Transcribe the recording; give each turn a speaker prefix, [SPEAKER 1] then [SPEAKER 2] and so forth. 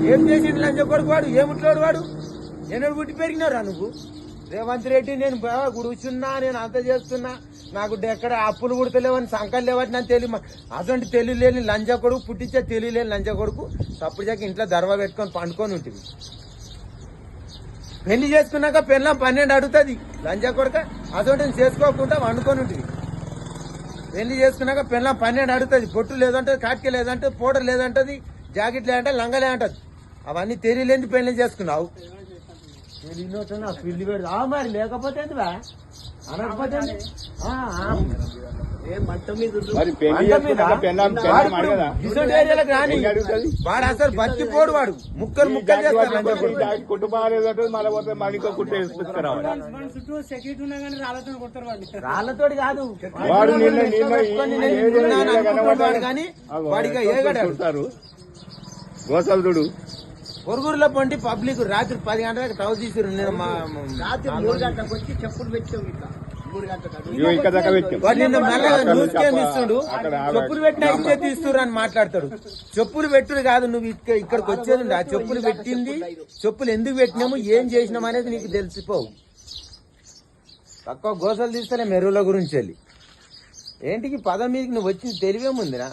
[SPEAKER 1] ఏం చేసిండు లంచ కొడుకు వాడు? ఏముట్లోడు వాడు? ఎన్నడు పుట్టి పెరిగినారా నువ్వు? రేవంత్ రెడ్డి నేను కూర్చున్నా, నేను అంత చేస్తున్నా, నాకు ఎక్కడ అప్పులు పుడతలేవని సంకలు లేవని నాకు తెలియ అటువంటి తెలియలేని లంచ కొడుకు, పుట్టించే తెలియలేని లంచ కొడుకు సప్పుడుచాక ఇంట్లో దర్వా పెట్టుకొని పండుకొని ఉంటుంది. పెళ్లి చేసుకున్నాక పెళ్ళం 12 అడుగుతుంది లంచ కొడుక, అటువంటి చేసుకోకుండా వండుకొని ఉంటుంది. పెళ్లి చేసుకున్నాక పెళ్ళం 12 అడుగుతుంది. పొట్టు లేదంటది, కాటిక లేదంటే, పౌడర్ లేదంటది, జాకెట్ లేదంటే, లంగలే అంటది. అవన్నీ తెలియలేని పెళ్లి చేసుకున్నావు. పిల్లి పెడతా మరి, లేకపోతే ఎందువా అనకపోతే వాడు అసలు బతికిపోడు, వాడు ముక్కలు ముక్కలు చేస్తారు. రాళ్లతోటి కాదు కానీ వాడిగా ఏగడాడు.
[SPEAKER 2] గోసలుడు
[SPEAKER 1] పొరుగురులో పండి పబ్లిక్ రాత్రి 10 గంటలకు టౌ తీసిరు. నేను
[SPEAKER 3] రాత్రి 3 గంటలకు వచ్చి చెప్పులు పెట్టాం. ఇట్లా 3 గంటలకు
[SPEAKER 1] నిన్న మళ్ళా న్యూస్ కేమ్ ఇస్తుండు. చెప్పులు పెట్టినా ఇచ్చే తీస్తురు అని మాట్లాడతాడు. చెప్పులు పెట్టుడు కాదు, నువ్వు ఇక్కడికి వచ్చేది ఆ చెప్పులు పెట్టింది, చెప్పులు ఎందుకు పెట్టినాము, ఏం చేసినాము అనేది నీకు తెలిసిపోవు. తక్కువ గోసలు తీస్తేనే మెరువుల గురించి వెళ్ళి ఏంటికి పదం మీదకి నువ్వు వచ్చింది తెలివేముందిరా?